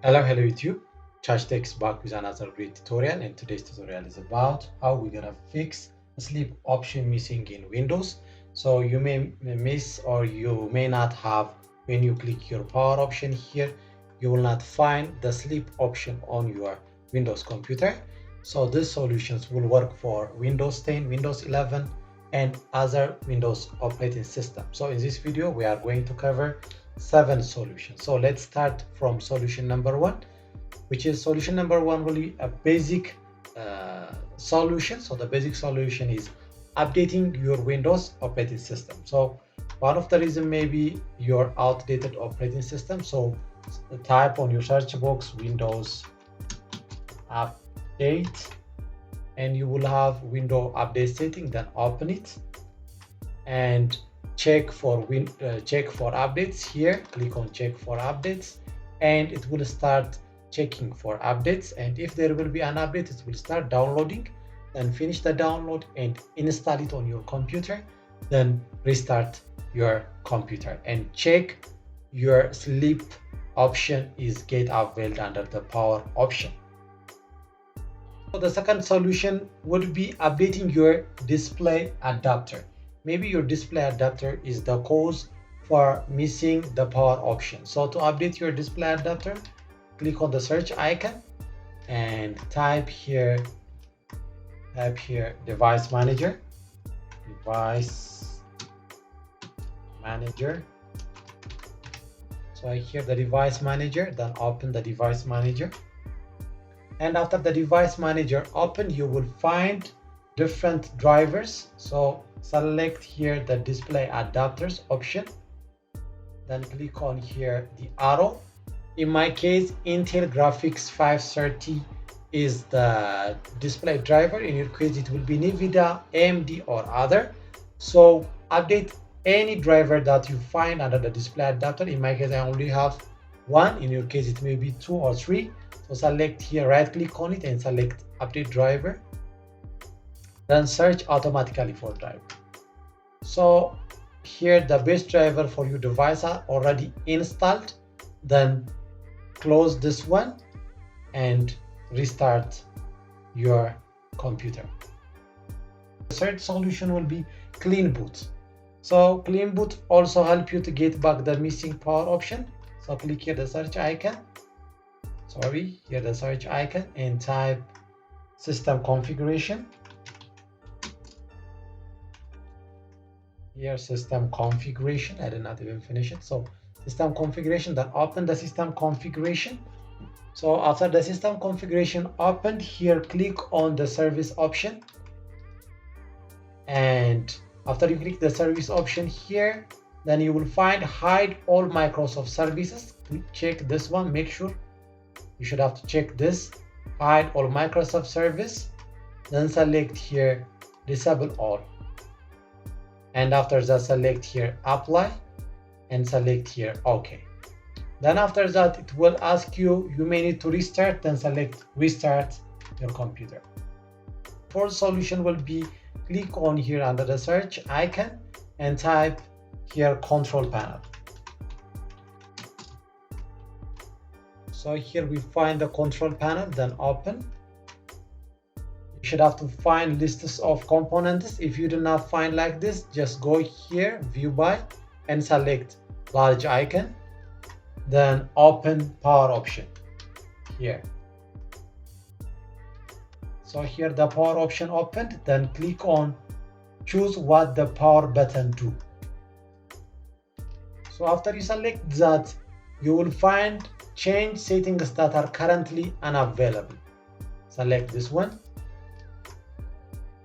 Hello YouTube. Chachi is back with another great tutorial, and today's tutorial is about how we're gonna fix a sleep option missing in Windows. So you may miss or you may not have, when you click your power option here, you will not find the sleep option on your Windows computer. So these solutions will work for Windows 10, Windows 11, and other Windows operating systems. So in this video, we are going to cover 7 solutions. So let's start from solution number 1, which is solution number 1 will be a basic solution. So the basic solution is updating your Windows operating system. So one of the reason may be your outdated operating system. So type on your search box Windows update, and you will have window update setting. Then open it and check for updates. Here click on check for updates, and it will start checking for updates, and if there will be an update, it will start downloading. Then finish the download and install it on your computer. Then restart your computer and check your sleep option is get availed under the power option. So the second solution would be updating your display adapter. Maybe your display adapter is the cause for missing the power option. So to update your display adapter, click on the search icon and type here device manager. So here the device manager, then open the device manager. And after the device manager open, you will find different drivers. So select here the display adapters option, then click on here the arrow. In my case, Intel Graphics 530 is the display driver. In your case, it will be NVIDIA, AMD, or other. So update any driver that you find under the display adapter. In my case, I only have one. In your case, it may be 2 or 3. So select here, right click on it and select update driver. Then search automatically for driver. So here the best driver for your device are already installed. Then close this one and restart your computer. The third solution will be clean boot. So clean boot also help you to get back the missing power option. So click here the search icon. Here the search icon and type system configuration. Here system configuration, I did not even finish it. So system configuration, then open the system configuration. So after the system configuration opened, here click on the service option, and after you click the service option here, then you will find hide all Microsoft services. Check this one, make sure you should have to check this, hide all Microsoft service. Then select here disable all, and after that select here apply and select here OK. Then after that it will ask you may need to restart, then select restart your computer. Fourth solution will be click on here under the search icon and type here control panel. So here we find the control panel, then open. You should have to find lists of components. If you do not find like this, just go here view by and select large icon, then open power option here. So here the power option opened, then click on choose what the power button do. So after you select that, you will find change settings that are currently unavailable. Select this one,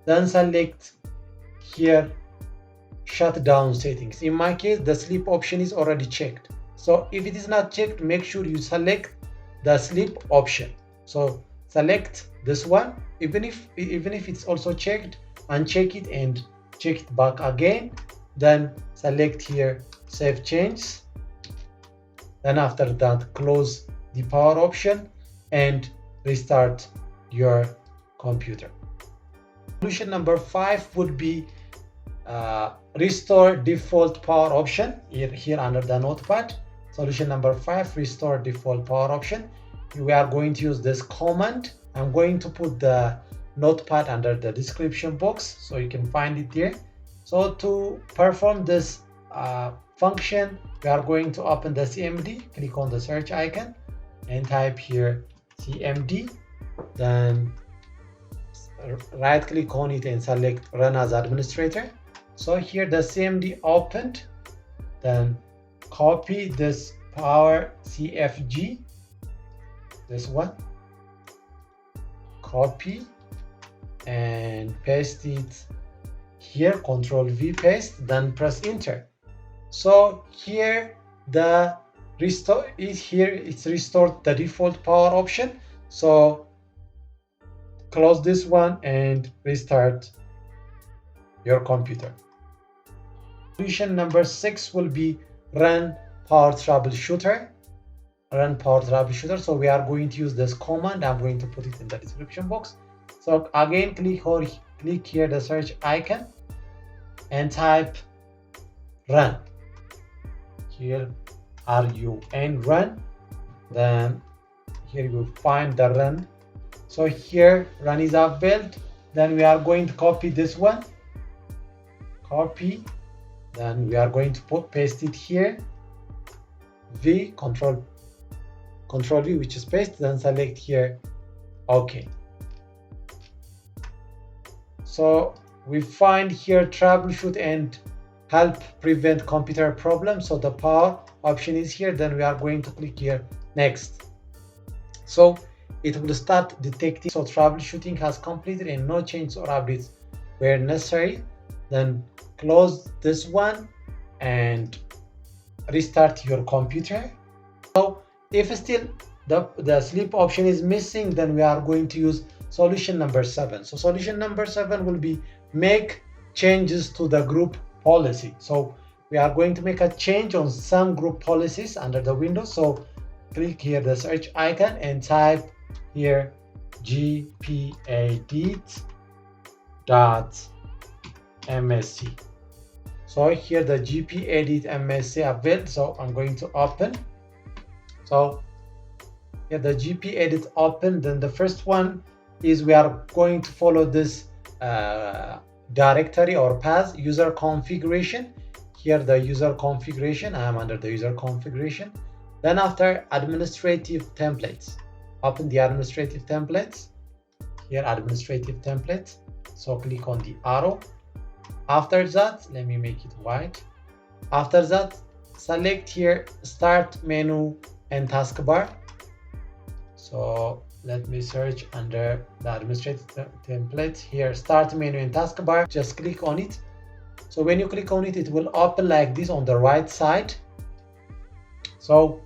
then select here shutdown settings. In my case, the sleep option is already checked. So if it is not checked, make sure you select the sleep option. So select this one, even if it's also checked, uncheck it and check it back again. Then select here save changes. Then after that, close the power option and restart your computer. Solution number 5 would be restore default power option. Here under the notepad, solution number 5, restore default power option. we are going to use this command. I'm going to put the notepad under the description box so you can find it there. So to perform this function, we are going to open the CMD, click on the search icon and type here CMD, then right click on it and select run as administrator. So here the CMD opened, then copy this power CFG, this one, copy and paste it here, Control V paste, then press enter. So here the restore is here, it's restored the default power option. So close this one and restart your computer. Solution number 6 will be run power troubleshooter. Run power troubleshooter. So we are going to use this command. I'm going to put it in the description box. So again, click here the search icon and type run. Here RUN run. Then here you will find the run. So here run is availed. Then we are going to copy this one. Copy. Then we are going to paste it here. V, Control V, which is paste. Then select here OK. So we find here troubleshoot and help prevent computer problems. So the power option is here. Then we are going to click here next. So it will start detecting. So troubleshooting has completed and no changes or updates were necessary. Then close this one and restart your computer. So if still the sleep option is missing, then we are going to use solution number 7. So solution number 7 will be make changes to the group policy. So we are going to make a change on some group policies under the Windows. So click here the search icon and type here gpedit.msc. So here the gpedit.msc available. So I'm going to open. So here the gpedit open. Then the first one is we are going to follow this directory or path user configuration. Here the user configuration. I am under the user configuration. Then after administrative templates, open the administrative templates. Here administrative templates. So click on the arrow. After that, let me make it white. After that, select here start menu and taskbar. So let me search under the administrative templates. Here start menu and taskbar. Just click on it. So when you click on it, it will open like this on the right side. So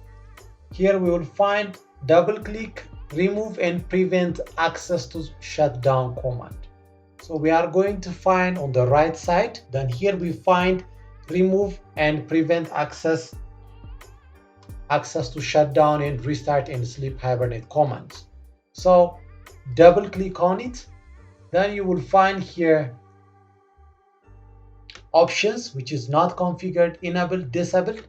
here we will find double click remove and prevent access to shutdown command. So we are going to find on the right side. Then here we find remove and prevent access to shutdown and restart and sleep hibernate commands. So double click on it. Then you will find here options, which is not configured, enabled, disabled.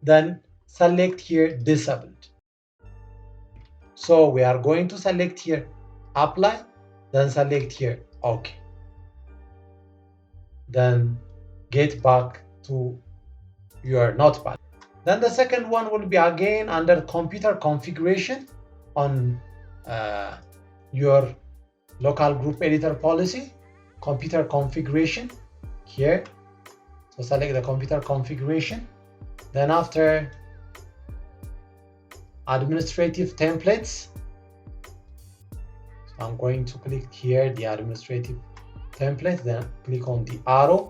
Then select here disabled. So we are going to select here apply, then select here OK. Then get back to your notepad. Then the second one will be again under computer configuration on your local group editor policy, computer configuration here. So select the computer configuration. Then after administrative templates, so I'm going to click here the administrative template, then click on the arrow.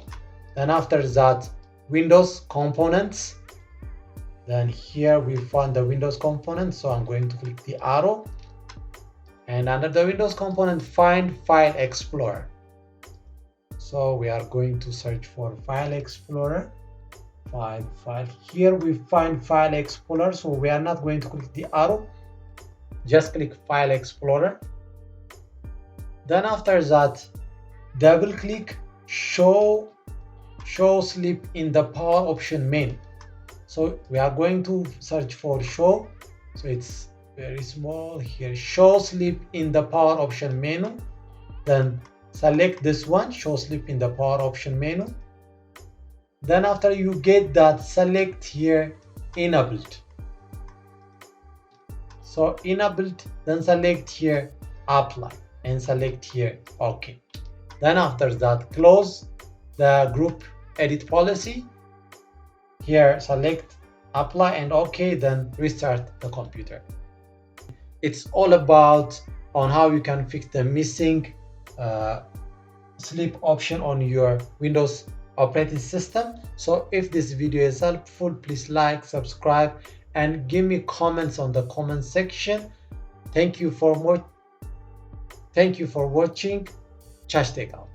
Then after that Windows components, then here we find the Windows component. So I'm going to click the arrow and under the Windows component find File Explorer. So we are going to search for File Explorer. File. Here we find File Explorer. So we are not going to click the arrow. Just click File Explorer. Then after that, double click show sleep in the power option menu. So we are going to search for show. So it's very small here, show sleep in the power option menu. Then select this one, show sleep in the power option menu. Then after you get that, select here enabled. So enabled, then select here apply and select here OK. Then after that, close the group edit policy. Here select apply and OK, then restart the computer. It's all about on how you can fix the missing sleep option on your Windows operating system. So if this video is helpful, please like, subscribe, and give me comments on the comment section. Thank you for watching. Chachi out.